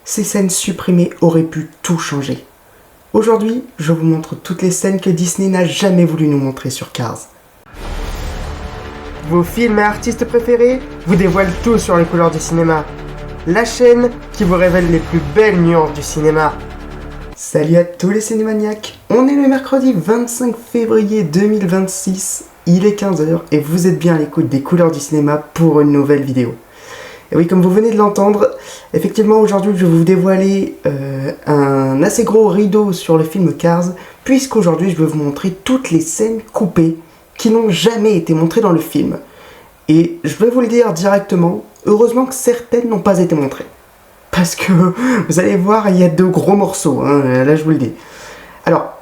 ces scènes supprimées auraient pu tout changer. Aujourd'hui, je vous montre toutes les scènes que Disney n'a jamais voulu nous montrer sur Cars. Vos films et artistes préférés vous dévoilent tout sur les couleurs du cinéma. La chaîne qui vous révèle les plus belles nuances du cinéma. Salut à tous les cinémaniacs, on est le mercredi 25 février 2026, il est 15h et vous êtes bien à l'écoute des couleurs du cinéma pour une nouvelle vidéo. Et oui, comme vous venez de l'entendre, effectivement aujourd'hui je vais vous dévoiler un assez gros rideau sur le film Cars, puisqu'aujourd'hui je vais vous montrer toutes les scènes coupées qui n'ont jamais été montrées dans le film. Et je vais vous le dire directement, heureusement que certaines n'ont pas été montrées. Parce que, vous allez voir, il y a de gros morceaux, hein, là je vous le dis. Alors,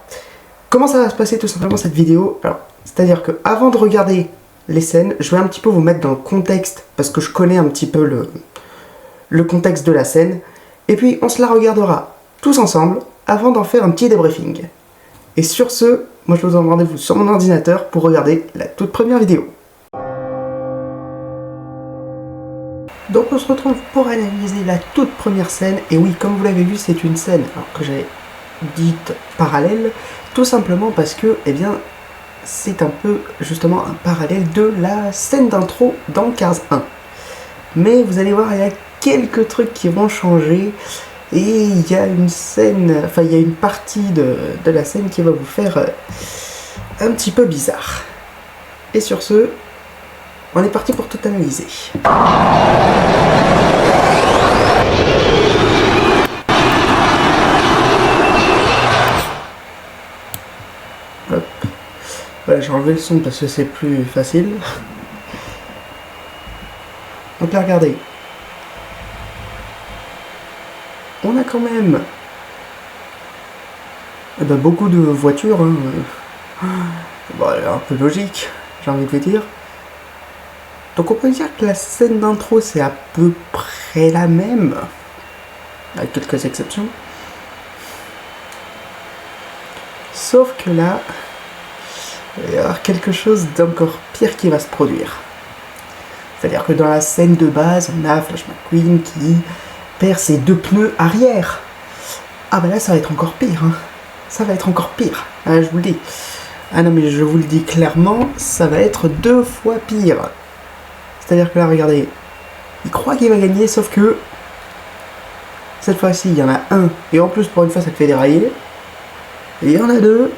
comment ça va se passer tout simplement cette vidéo? Alors, c'est-à-dire que avant de regarder les scènes, je vais un petit peu vous mettre dans le contexte, parce que je connais un petit peu le contexte de la scène, et puis on se la regardera tous ensemble, avant d'en faire un petit débriefing. Et sur ce, moi je vous donne rendez-vous sur mon ordinateur pour regarder la toute première vidéo. Donc on se retrouve pour analyser la toute première scène, et oui, comme vous l'avez vu, c'est une scène que j'ai dite parallèle, tout simplement parce que, eh bien, c'est un peu justement un parallèle de la scène d'intro dans Cars 1. Mais vous allez voir, il y a quelques trucs qui vont changer, et il y a une scène, enfin il y a une partie de la scène qui va vous faire un petit peu bizarre. Et sur ce, on est parti pour tout analyser. Hop. Voilà, j'ai enlevé le son parce que c'est plus facile. Donc là, regardez. On a quand même beaucoup de voitures. Bon, un peu logique, j'ai envie de vous dire. Donc on peut dire que la scène d'intro c'est à peu près la même, avec quelques exceptions. Sauf que là, il va y avoir quelque chose d'encore pire qui va se produire. C'est-à-dire que dans la scène de base, on a Flash McQueen qui perd ses deux pneus arrière. Ah bah là ça va être encore pire, hein. Ça va être encore pire, je vous le dis. Ah non mais je vous le dis clairement, ça va être 2 fois pire. C'est-à-dire que là, regardez, il croit qu'il va gagner, sauf que cette fois-ci, il y en a un, et en plus, pour une fois, ça te fait dérailler. Et il y en a 2,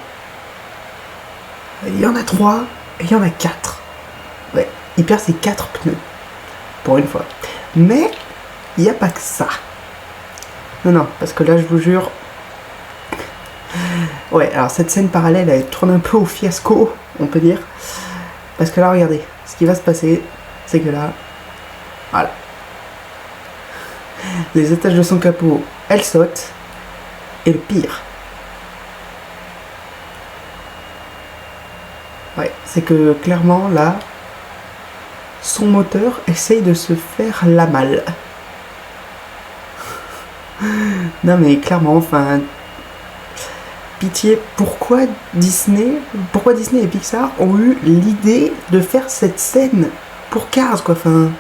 il y en a 3, et il y en a 4. Ouais, il perd ses 4 pneus, pour une fois. Mais, il n'y a pas que ça. Non, parce que là, je vous jure... Ouais, alors cette scène parallèle, elle tourne un peu au fiasco, on peut dire. Parce que là, regardez, ce qui va se passer... c'est que là, voilà, les étages de son capot, elles sautent, et le pire, ouais, c'est que clairement là, son moteur essaye de se faire la malle. Non mais clairement, enfin, pitié, pourquoi Disney et Pixar ont eu l'idée de faire cette scène pour Cars, quoi, enfin...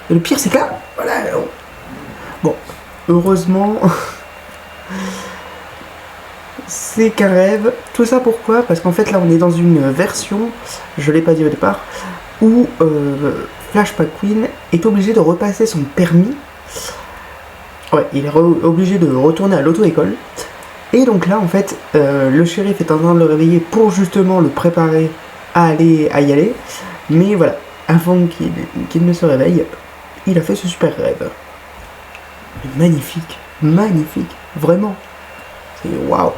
Et le pire, c'est que là, voilà... Bon, heureusement... c'est qu'un rêve. Tout ça pourquoi? Parce qu'en fait, là, on est dans une version, je l'ai pas dit au départ, où Flash McQueen est obligé de repasser son permis. Ouais, il est obligé de retourner à l'auto-école. Et donc là, en fait, le shérif est en train de le réveiller pour justement le préparer à y aller. Mais voilà. Avant qu'il ne se réveille, il a fait ce super rêve. Magnifique, magnifique, vraiment. C'est waouh.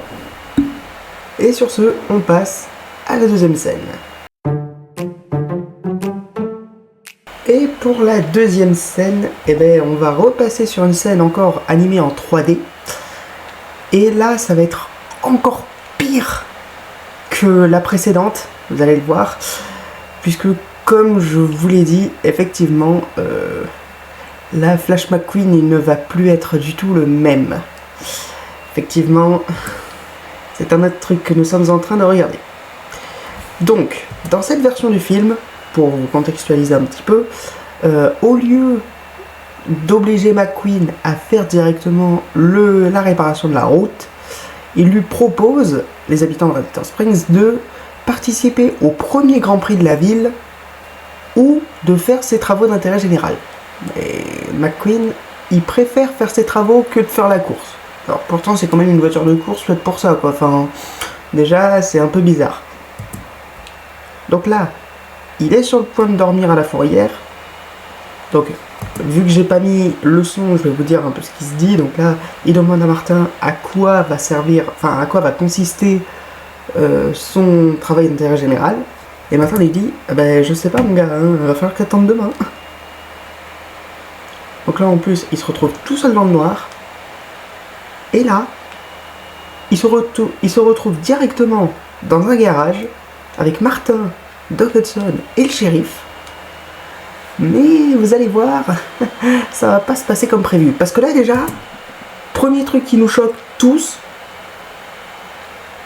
Et sur ce, on passe à la deuxième scène. Et pour la deuxième scène, eh ben, on va repasser sur une scène encore animée en 3D. Et là, ça va être encore pire que la précédente, vous allez le voir, puisque comme je vous l'ai dit, effectivement, là, Flash McQueen, il ne va plus être du tout le même. Effectivement, c'est un autre truc que nous sommes en train de regarder. Donc, dans cette version du film, pour vous contextualiser un petit peu, au lieu d'obliger McQueen à faire directement la réparation de la route, il lui propose, les habitants de Radiator Springs, de participer au premier Grand Prix de la ville ou de faire ses travaux d'intérêt général. Et McQueen, il préfère faire ses travaux que de faire la course. Alors pourtant c'est quand même une voiture de course faite pour ça quoi, enfin déjà c'est un peu bizarre. Donc là, il est sur le point de dormir à la fourrière. Donc vu que j'ai pas mis le son, je vais vous dire un peu ce qui se dit. Donc là, il demande à Martin à quoi va servir, enfin à quoi va consister son travail d'intérêt général. Et Martin lui dit, ben je sais pas mon gars, il va falloir qu'attendre demain. Donc là en plus, il se retrouve tout seul dans le noir. Et là, il se retrouve directement dans un garage avec Martin, Doc Hudson et le shérif. Mais vous allez voir, ça va pas se passer comme prévu. Parce que là déjà, premier truc qui nous choque tous,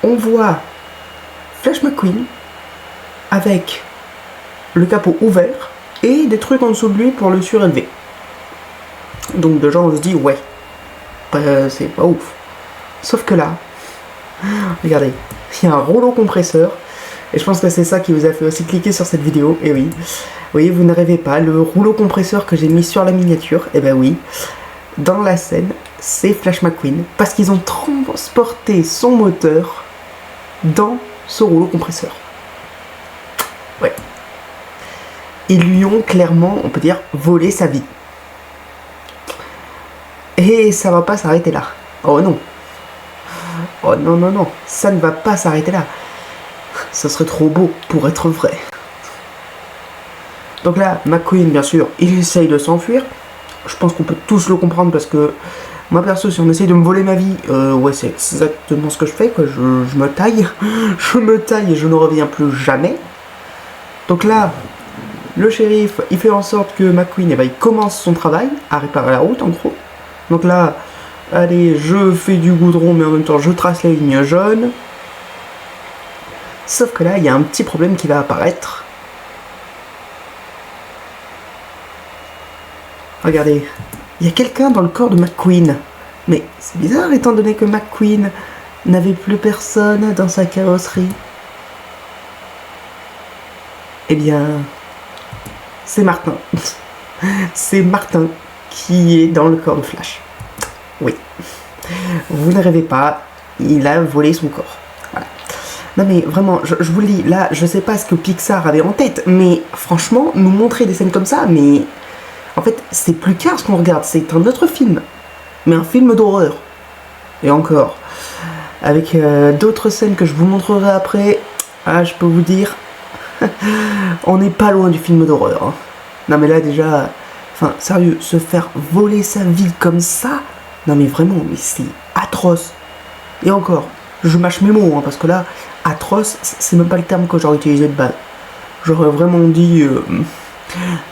on voit Flash McQueen avec le capot ouvert et des trucs en dessous de lui pour le surélever. Donc déjà on se dit ouais, c'est pas ouf. Sauf que là, regardez, il y a un rouleau compresseur. Et je pense que c'est ça qui vous a fait aussi cliquer sur cette vidéo. Et oui, oui, vous ne rêvez pas, le rouleau compresseur que j'ai mis sur la miniature, et ben oui, dans la scène, c'est Flash McQueen. Parce qu'ils ont transporté son moteur dans ce rouleau compresseur. Ouais. Ils lui ont clairement, on peut dire, volé sa vie. Et ça va pas s'arrêter là. Oh non. Oh non, non, non. Ça ne va pas s'arrêter là. Ça serait trop beau pour être vrai. Donc là, McQueen, bien sûr, il essaye de s'enfuir. Je pense qu'on peut tous le comprendre parce que moi perso, si on essaye de me voler ma vie, ouais, c'est exactement ce que je fais, quoi. Je me taille. Je me taille et je ne reviens plus jamais. Donc là, le shérif, il fait en sorte que McQueen, eh ben, il commence son travail à réparer la route, en gros. Donc là, allez, je fais du goudron, mais en même temps, je trace les lignes jaunes. Sauf que là, il y a un petit problème qui va apparaître. Regardez, il y a quelqu'un dans le corps de McQueen. Mais c'est bizarre étant donné que McQueen n'avait plus personne dans sa carrosserie. Eh bien, c'est Martin. C'est Martin qui est dans le corps de Flash. Oui. Vous ne rêvez pas, il a volé son corps. Voilà. Non mais vraiment, je vous le dis, là, je sais pas ce que Pixar avait en tête, mais franchement, nous montrer des scènes comme ça, mais... En fait, c'est plus clair ce qu'on regarde, c'est un autre film. Mais un film d'horreur. Et encore, avec d'autres scènes que je vous montrerai après, ah, je peux vous dire, on n'est pas loin du film d'horreur. Hein. Non mais là déjà, enfin sérieux, se faire voler sa vie comme ça, non mais vraiment, mais c'est atroce. Et encore, je mâche mes mots, hein, parce que là, atroce, c'est même pas le terme que j'aurais utilisé de base. J'aurais vraiment dit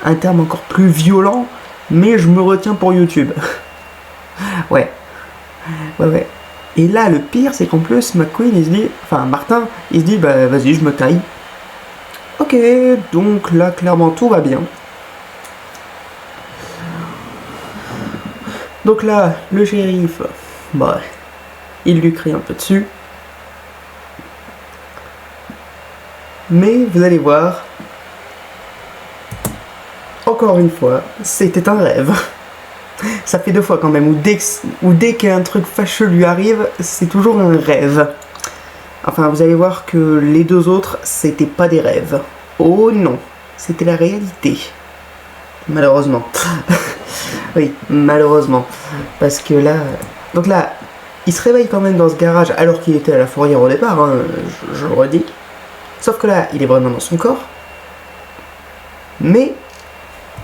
un terme encore plus violent, mais je me retiens pour YouTube. Ouais. Ouais. Et là, le pire, c'est qu'en plus, McQueen, il se dit, enfin, Martin, il se dit, bah, vas-y, je me taille. Ok, donc là, clairement, tout va bien. Donc là, le shérif, bah, il lui crie un peu dessus. Mais vous allez voir, encore une fois, c'était un rêve. Ça fait 2 fois quand même, où dès qu'un truc fâcheux lui arrive, c'est toujours un rêve. Enfin, vous allez voir que les 2 autres, c'était pas des rêves. Oh non, c'était la réalité. Malheureusement. Oui, malheureusement. Parce que là... Donc là, il se réveille quand même dans ce garage alors qu'il était à la fourrière au départ, hein, je le redis. Sauf que là, il est vraiment dans son corps. Mais...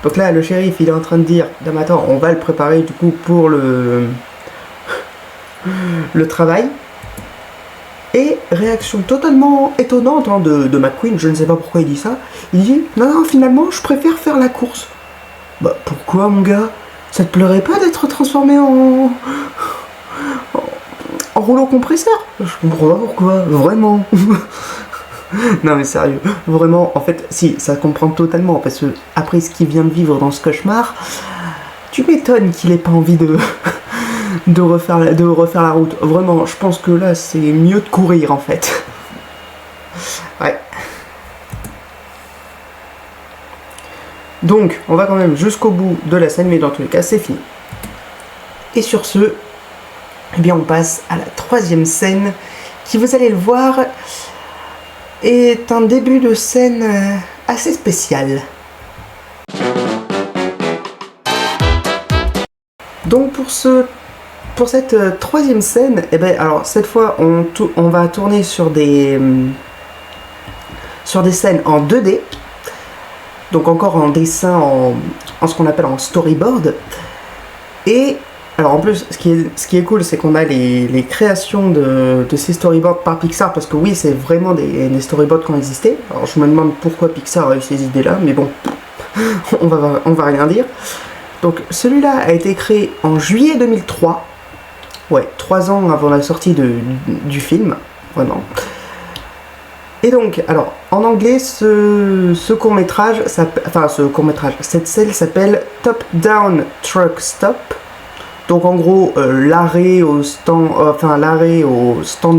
Donc là, le shérif, il est en train de dire, non mais attends, on va le préparer du coup pour le travail. Et réaction totalement étonnante hein, de McQueen, je ne sais pas pourquoi il dit ça. Il dit, non, finalement, je préfère faire la course. Bah pourquoi mon gars? Ça te plairait pas d'être transformé en rouleau compresseur? Je comprends pas pourquoi, vraiment. Non mais sérieux, vraiment, en fait, si, ça comprend totalement, parce que après ce qu'il vient de vivre dans ce cauchemar, Tu m'étonnes qu'il ait pas envie de refaire la route. Vraiment, je pense que là, c'est mieux de courir, en fait. Ouais. Donc, on va quand même jusqu'au bout de la scène, mais dans tous les cas, c'est fini. Et sur ce, eh bien, on passe à la troisième scène, qui, vous allez le voir, est un début de scène assez spécial. Donc pour cette troisième scène, eh ben, alors cette fois on va tourner sur des scènes en 2D, donc encore en dessin, en ce qu'on appelle en storyboard. Et alors en plus, ce qui est cool, c'est qu'on a les créations de ces storyboards par Pixar, parce que oui, c'est vraiment des storyboards qui ont existé. Alors je me demande pourquoi Pixar a eu ces idées-là, mais bon, on va rien dire. Donc celui-là a été créé en juillet 2003, ouais, 3 ans avant la sortie du film, vraiment. Et donc, alors, en anglais, ce court-métrage, cette scène s'appelle Top Down Truck Stop. Donc en gros, l'arrêt au stand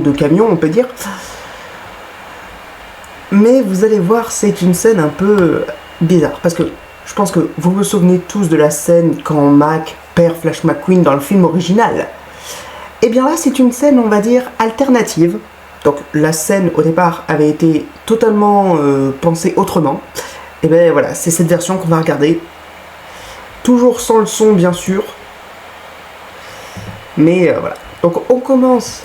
de camion, on peut dire. Mais vous allez voir, c'est une scène un peu bizarre, parce que je pense que vous vous souvenez tous de la scène quand Mac perd Flash McQueen dans le film original. Et bien là, c'est une scène, on va dire, alternative. Donc la scène, au départ, avait été totalement pensée autrement. Et bien voilà, c'est cette version qu'on va regarder. Toujours sans le son, bien sûr. Mais voilà. Donc on commence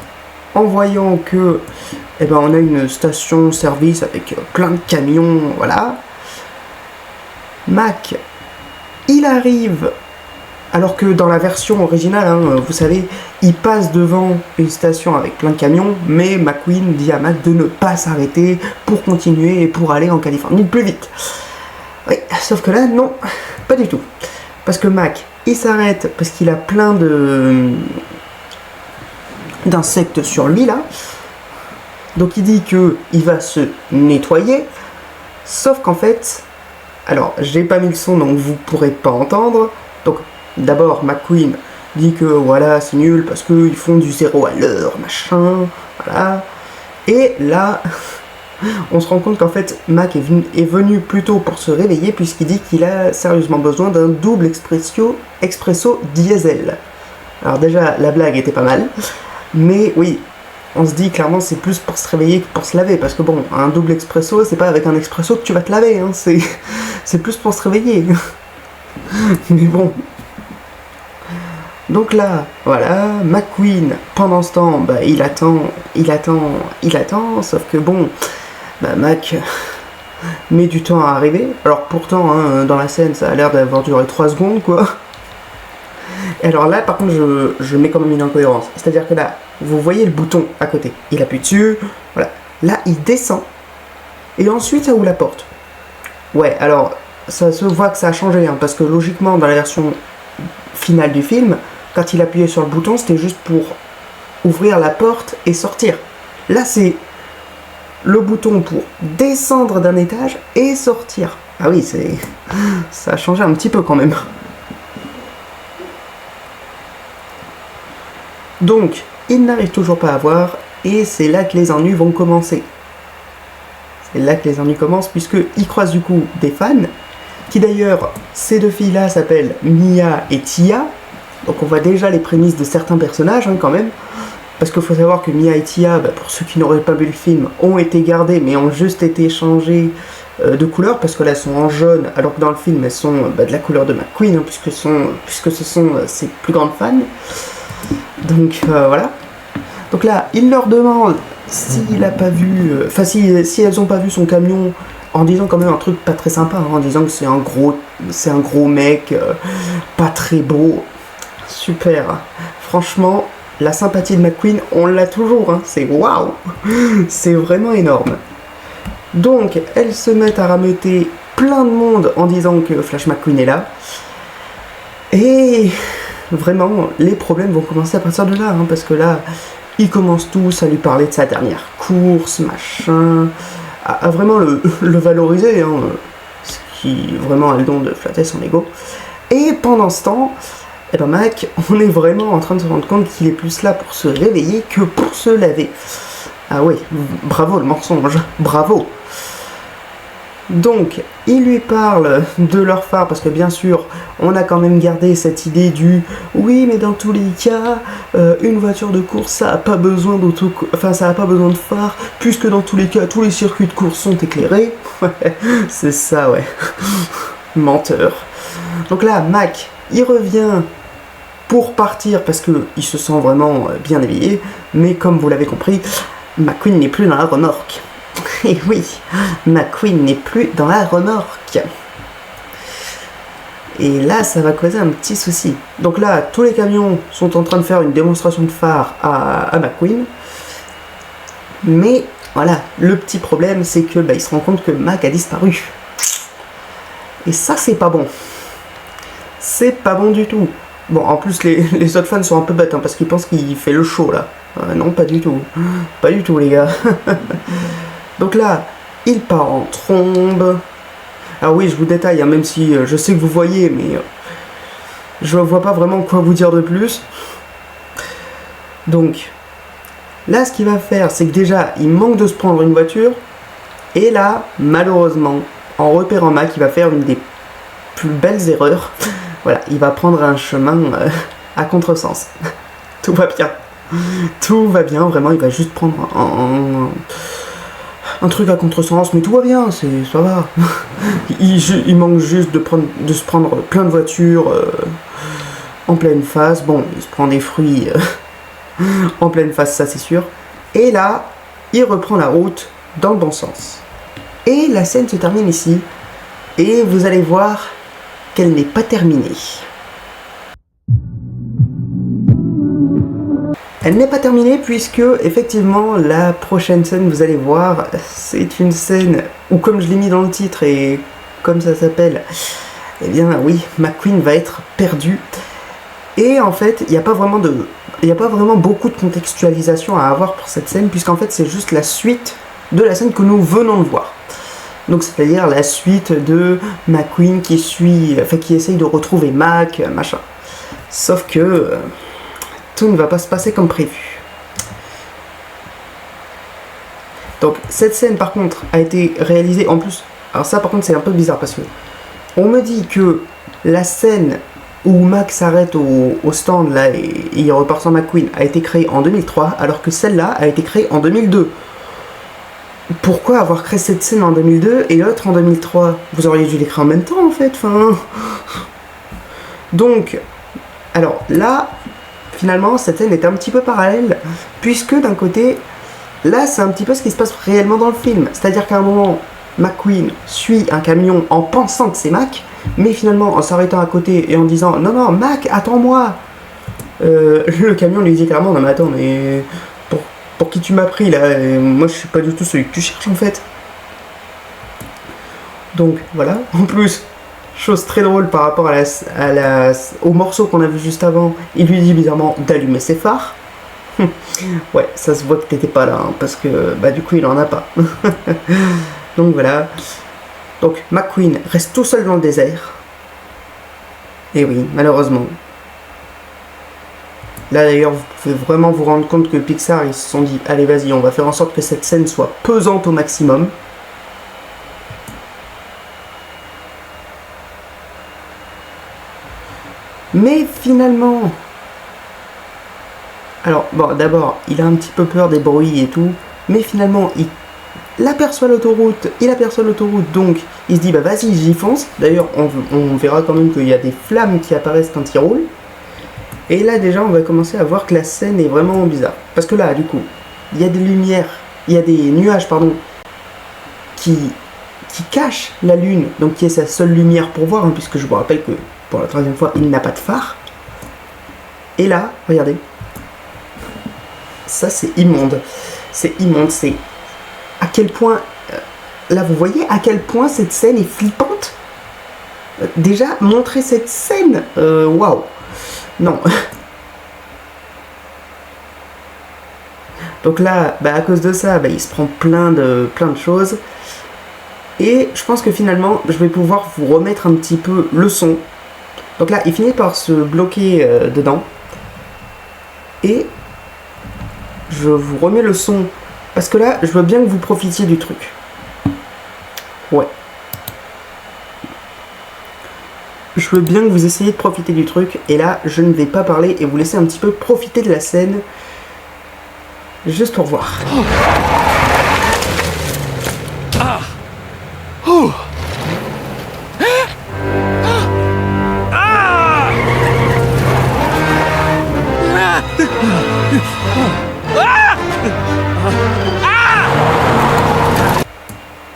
en voyant que on a une station-service avec plein de camions, voilà. Mac, il arrive, alors que dans la version originale, vous savez, il passe devant une station avec plein de camions, mais McQueen dit à Mac de ne pas s'arrêter pour continuer et pour aller en Californie plus vite. Oui, sauf que là, non, pas du tout. Parce que Mac, il s'arrête parce qu'il a plein d'insectes sur lui, là. Donc il dit qu'il va se nettoyer, sauf qu'en fait... Alors, j'ai pas mis le son, donc vous pourrez pas entendre. Donc, d'abord, McQueen dit que voilà, c'est nul parce qu'ils font du 0 à l'heure, machin, voilà. Et là, on se rend compte qu'en fait, Mac est venu plutôt pour se réveiller, puisqu'il dit qu'il a sérieusement besoin d'un double expresso diesel. Alors déjà, la blague était pas mal, mais oui, on se dit clairement c'est plus pour se réveiller que pour se laver, parce que bon, un double expresso, c'est pas avec un expresso que tu vas te laver, hein, c'est plus pour se réveiller. Mais bon. Donc là, voilà, McQueen, pendant ce temps, il attend, sauf que bon, Mac met du temps à arriver. Alors pourtant, dans la scène, ça a l'air d'avoir duré 3 secondes, quoi. Et alors là, par contre, je mets quand même une incohérence. C'est-à-dire que là, vous voyez le bouton à côté. Il appuie dessus, voilà. Là, il descend. Et ensuite, ça ouvre la porte. Ouais, alors, ça se voit que ça a changé, parce que logiquement, dans la version finale du film, quand il appuyait sur le bouton, c'était juste pour ouvrir la porte et sortir. Là, c'est le bouton pour descendre d'un étage et sortir. Ah oui, ça a changé un petit peu quand même. Donc, il n'arrive toujours pas à voir, et c'est là que les ennuis vont commencer. C'est là que les ennuis commencent, puisqu'il croise du coup des fans, qui d'ailleurs, ces deux filles-là s'appellent Mia et Tia, donc on voit déjà les prémices de certains personnages, quand même, parce qu'il faut savoir que Mia et Tia, pour ceux qui n'auraient pas vu le film, ont été gardées, mais ont juste été changées de couleur, parce que là, elles sont en jaune, alors que dans le film, elles sont de la couleur de McQueen, puisque ce sont ses plus grandes fans. Donc voilà. Donc là, il leur demande s'il a pas vu, si elles ont pas vu son camion, en disant quand même un truc pas très sympa, en disant que c'est un gros mec, pas très beau. Super. Franchement, la sympathie de McQueen, on l'a toujours. C'est waouh. C'est vraiment énorme. Donc, elles se mettent à rameuter plein de monde en disant que Flash McQueen est là. Et vraiment, les problèmes vont commencer à partir de là, parce que là, ils commencent tous à lui parler de sa dernière course, machin, à vraiment le valoriser, ce qui vraiment a le don de flatter son ego. Et pendant ce temps, eh ben Mac, on est vraiment en train de se rendre compte qu'il est plus là pour se réveiller que pour se laver. Ah oui, bravo le mensonge, bravo. Donc, il lui parle de leur phare, parce que bien sûr, on a quand même gardé cette idée du oui, mais dans tous les cas, une voiture de course, ça n'a pas besoin ça a pas besoin de phare, puisque dans tous les cas, tous les circuits de course sont éclairés. Ouais, c'est ça, ouais. Menteur. Donc là, Mac, il revient pour partir parce qu'il se sent vraiment bien éveillé, mais comme vous l'avez compris, McQueen n'est plus dans la remorque. Et oui, McQueen n'est plus dans la remorque. Et là, ça va causer un petit souci. Donc là, tous les camions sont en train de faire une démonstration de phare à McQueen. Mais voilà, le petit problème, c'est que il se rend compte que Mac a disparu. Et ça, c'est pas bon. C'est pas bon du tout. Bon, en plus, les autres fans sont un peu bêtes, hein, parce qu'ils pensent qu'il fait le show, là. Non, pas du tout. Pas du tout, les gars. Donc là, il part en trombe. Alors oui, je vous détaille, hein, même si je sais que vous voyez, mais je vois pas vraiment quoi vous dire de plus. Donc, là, ce qu'il va faire, c'est que déjà, il manque de se prendre une voiture. Et là, malheureusement, en repérant Mac, il va faire une des plus belles erreurs. Voilà, il va prendre un chemin à contresens. Tout va bien. Tout va bien, vraiment, il va juste prendre un truc à contresens, mais tout va bien, ça va. Il manque juste de se prendre plein de voitures en pleine face. Bon, il se prend des fruits en pleine face, ça c'est sûr. Et là, il reprend la route dans le bon sens. Et la scène se termine ici, et vous allez voir qu'elle n'est pas terminée. Elle n'est pas terminée puisque, effectivement, la prochaine scène, vous allez voir, c'est une scène où, comme je l'ai mis dans le titre et comme ça s'appelle, eh bien oui, McQueen va être perdu. Et en fait, il n'y a pas vraiment beaucoup de contextualisation à avoir pour cette scène, puisqu'en fait, c'est juste la suite de la scène que nous venons de voir. Donc, c'est-à-dire la suite de McQueen qui essaye de retrouver Mac, machin. Sauf que tout ne va pas se passer comme prévu. Donc cette scène par contre a été réalisée en plus. Alors ça par contre c'est un peu bizarre parce que on me dit que la scène où Mac s'arrête au stand là et il repart sans McQueen a été créée en 2003 alors que celle-là a été créée en 2002. Pourquoi avoir créé cette scène en 2002 et l'autre en 2003? Vous auriez dû l'écrire en même temps en fait. Donc alors là finalement, cette scène est un petit peu parallèle, puisque d'un côté, là, c'est un petit peu ce qui se passe réellement dans le film. C'est-à-dire qu'à un moment, McQueen suit un camion en pensant que c'est Mac, mais finalement, en s'arrêtant à côté et en disant « Non, non, Mac, attends-moi !» Le camion lui dit clairement « Non, mais attends, mais pour qui tu m'as pris, là? Moi, je suis pas du tout celui que tu cherches, en fait. » Donc, voilà. En plus, chose très drôle par rapport au morceau qu'on a vu juste avant, il lui dit bizarrement d'allumer ses phares. Ouais, ça se voit que t'étais pas là, hein, parce que du coup il en a pas. Donc voilà. Donc McQueen reste tout seul dans le désert. Et oui, malheureusement. Là d'ailleurs, vous pouvez vraiment vous rendre compte que Pixar, ils se sont dit, allez vas-y, on va faire en sorte que cette scène soit pesante au maximum. Mais finalement, alors bon, d'abord, il a un petit peu peur des bruits et tout, mais finalement, il aperçoit l'autoroute, donc il se dit, vas-y, j'y fonce. D'ailleurs, on verra quand même qu'il y a des flammes qui apparaissent quand il roule. Et là, déjà, on va commencer à voir que la scène est vraiment bizarre. Parce que là, du coup, il y a des lumières, il y a des nuages, pardon, qui cachent la lune, donc qui est sa seule lumière pour voir, hein, puisque je vous rappelle que pour la troisième fois, il n'a pas de phare. Et là, regardez. Ça, c'est immonde. C'est immonde, c'est... À quel point... là, vous voyez à quel point cette scène est flippante. Déjà, montrer cette scène... Waouh. Non. Donc là, à cause de ça, il se prend plein de choses. Et je pense que finalement, je vais pouvoir vous remettre un petit peu le son. Donc là, il finit par se bloquer dedans. Et je vous remets le son. Parce que là, je veux bien que vous profitiez du truc. Ouais. Je veux bien que vous essayiez de profiter du truc. Et là, je ne vais pas parler et vous laisser un petit peu profiter de la scène. Juste pour voir.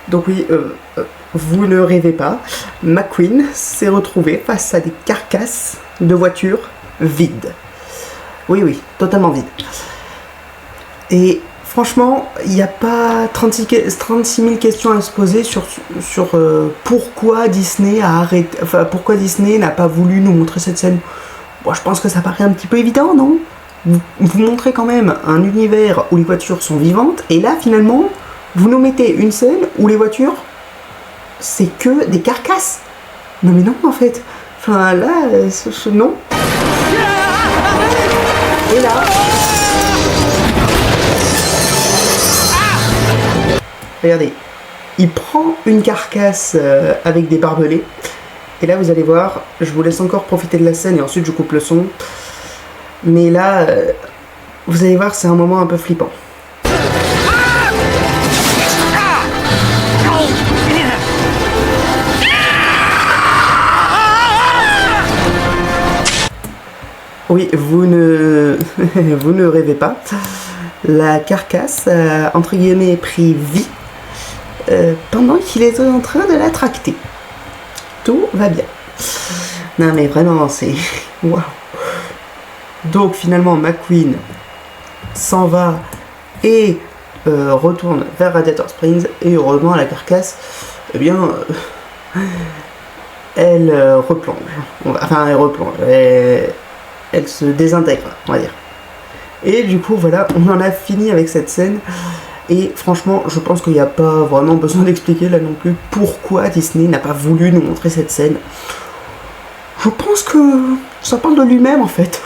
Donc oui, vous ne rêvez pas, McQueen s'est retrouvé face à des carcasses de voitures vides. Oui, oui, totalement vides. Et franchement, il n'y a pas 36 000 questions à se poser sur pourquoi Disney a arrêté, enfin pourquoi Disney n'a pas voulu nous montrer cette scène. Bon, je pense que ça paraît un petit peu évident, non? Vous montrez quand même un univers où les voitures sont vivantes, et là finalement, vous nous mettez une scène où les voitures, c'est que des carcasses. Non mais non en fait. Enfin là, non. Et là... Regardez, il prend une carcasse avec des barbelés. Et là vous allez voir, je vous laisse encore profiter de la scène et ensuite je coupe le son. Mais là, vous allez voir, c'est un moment un peu flippant. Oui, vous ne rêvez pas. La carcasse a, entre guillemets, pris vie pendant qu'il était en train de la tracter. Tout va bien. Non mais vraiment, c'est... Waouh. Donc finalement, McQueen s'en va et retourne vers Radiator Springs et heureusement la carcasse, eh bien, elle replonge. Enfin, elle replonge. Elle se désintègre, on va dire. Et du coup, voilà, on en a fini avec cette scène. Et franchement, je pense qu'il n'y a pas vraiment besoin d'expliquer là non plus pourquoi Disney n'a pas voulu nous montrer cette scène. Je pense que ça parle de lui-même en fait.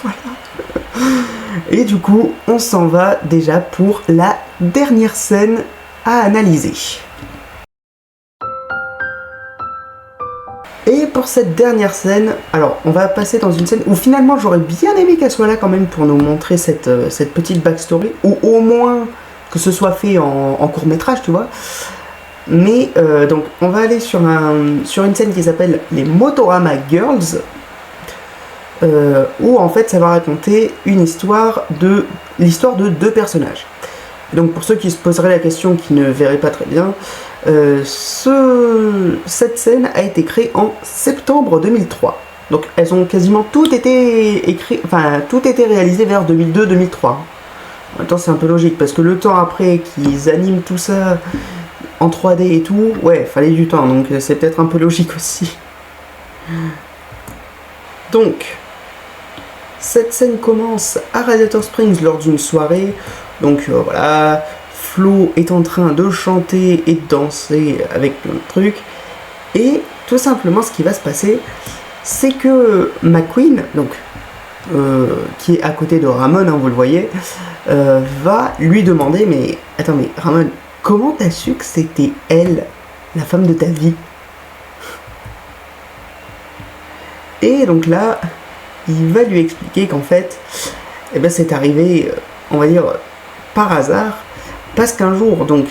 Voilà. Et du coup, on s'en va déjà pour la dernière scène à analyser. Et pour cette dernière scène, alors on va passer dans une scène où finalement j'aurais bien aimé qu'elle soit là quand même pour nous montrer cette petite backstory, ou au moins que ce soit fait en court-métrage, tu vois. Mais donc on va aller sur une scène qui s'appelle les Motorama Girls, où en fait ça va raconter l'histoire de deux personnages. Donc pour ceux qui se poseraient la question, qui ne verraient pas très bien, cette scène a été créée en septembre 2003. Donc elles ont quasiment toutes été écrites, enfin tout été réalisé vers 2002-2003. En même temps c'est un peu logique parce que le temps après qu'ils animent tout ça en 3D et tout, ouais, fallait du temps, donc c'est peut-être un peu logique aussi. Donc cette scène commence à Radiator Springs lors d'une soirée. Donc voilà, Flo est en train de chanter et de danser avec plein de trucs. Et tout simplement ce qui va se passer, c'est que McQueen, donc, qui est à côté de Ramon, hein, vous le voyez, va lui demander, mais attends, mais Ramon, comment t'as su que c'était elle, la femme de ta vie? Et donc là, il va lui expliquer qu'en fait, eh ben, c'est arrivé, on va dire, par hasard, parce qu'un jour, donc,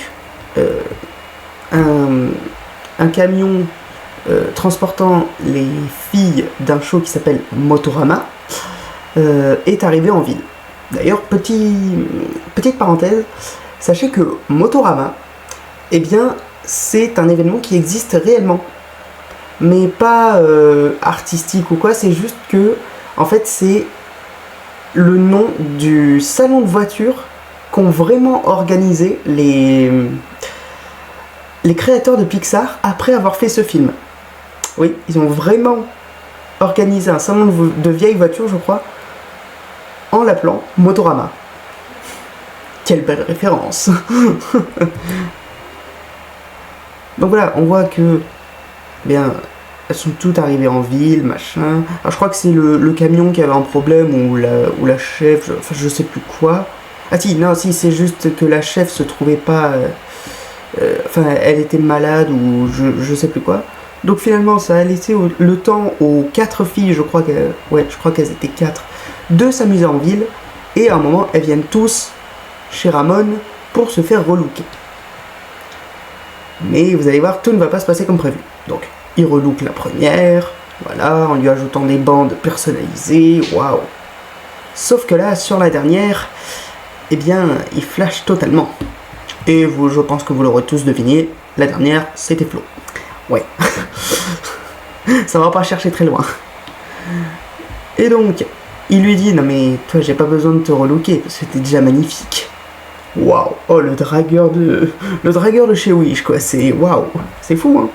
un camion transportant les filles d'un show qui s'appelle Motorama est arrivé en ville. D'ailleurs, petite parenthèse, sachez que Motorama, eh bien, c'est un événement qui existe réellement, mais pas artistique ou quoi, c'est juste que, en fait, c'est le nom du salon de voiture qu'ont vraiment organisé les créateurs de Pixar après avoir fait ce film. Oui, ils ont vraiment organisé un salon de vieilles voitures, je crois, en l'appelant Motorama. Quelle belle référence. Donc voilà, on voit que, bien, elles sont toutes arrivées en ville, machin. Alors je crois que c'est le camion qui avait un problème, ou la chef, enfin je sais plus quoi. Ah si, non, si, c'est juste que la chef se trouvait pas... enfin, elle était malade, ou je sais plus quoi. Donc finalement, ça a laissé le temps aux 4 filles, je crois qu'elles étaient 4, de s'amuser en ville. Et à un moment, elles viennent tous chez Ramon pour se faire relooker. Mais vous allez voir, tout ne va pas se passer comme prévu. Donc, il relook la première, voilà, en lui ajoutant des bandes personnalisées, waouh. Sauf que là, sur la dernière, eh bien, il flash totalement. Et je pense que vous l'aurez tous deviné, la dernière, c'était Flo. Ouais. Ça va pas chercher très loin. Et donc, il lui dit, non mais toi j'ai pas besoin de te relooker, parce que t'es déjà magnifique. Waouh. Oh, le dragueur de chez Wish, quoi, c'est waouh. C'est fou, hein.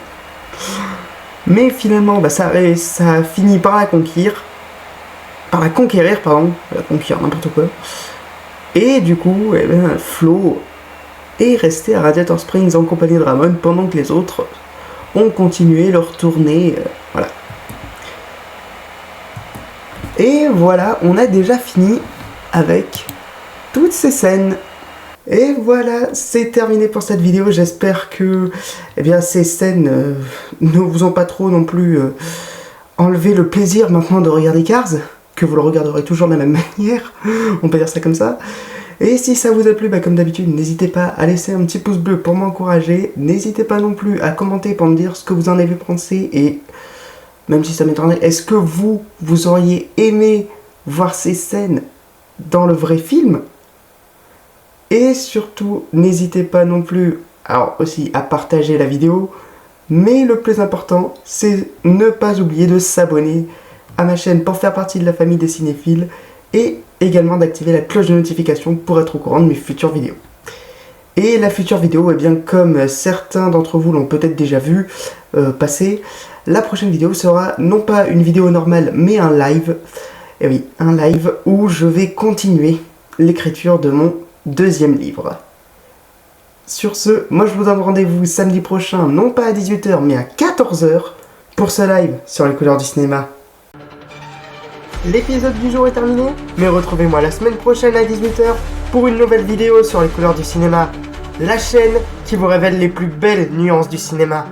Mais finalement, bah, ça finit par la conquérir, n'importe quoi. Et du coup, eh ben, Flo est resté à Radiator Springs en compagnie de Ramon pendant que les autres ont continué leur tournée, voilà. Et voilà, on a déjà fini avec toutes ces scènes. Et voilà, c'est terminé pour cette vidéo. J'espère que ces scènes ne vous ont pas trop non plus enlevé le plaisir maintenant de regarder Cars, que vous le regarderez toujours de la même manière, on peut dire ça comme ça. Et si ça vous a plu, comme d'habitude, n'hésitez pas à laisser un petit pouce bleu pour m'encourager. N'hésitez pas non plus à commenter pour me dire ce que vous en avez pensé. Et même si ça m'étonnerait, est-ce que vous auriez aimé voir ces scènes dans le vrai film? Et surtout, n'hésitez pas non plus, alors aussi, à partager la vidéo. Mais le plus important, c'est ne pas oublier de s'abonner à ma chaîne pour faire partie de la famille des cinéphiles. Et également d'activer la cloche de notification pour être au courant de mes futures vidéos. Et la future vidéo, comme certains d'entre vous l'ont peut-être déjà vu passer, la prochaine vidéo sera non pas une vidéo normale, mais un live. Et oui, un live où je vais continuer l'écriture de mon 2e livre. Sur ce, moi je vous donne rendez-vous samedi prochain, non pas à 18 h, mais à 14 h, pour ce live sur les couleurs du cinéma. L'épisode du jour est terminé, mais retrouvez-moi la semaine prochaine à 18 h pour une nouvelle vidéo sur les couleurs du cinéma, la chaîne qui vous révèle les plus belles nuances du cinéma.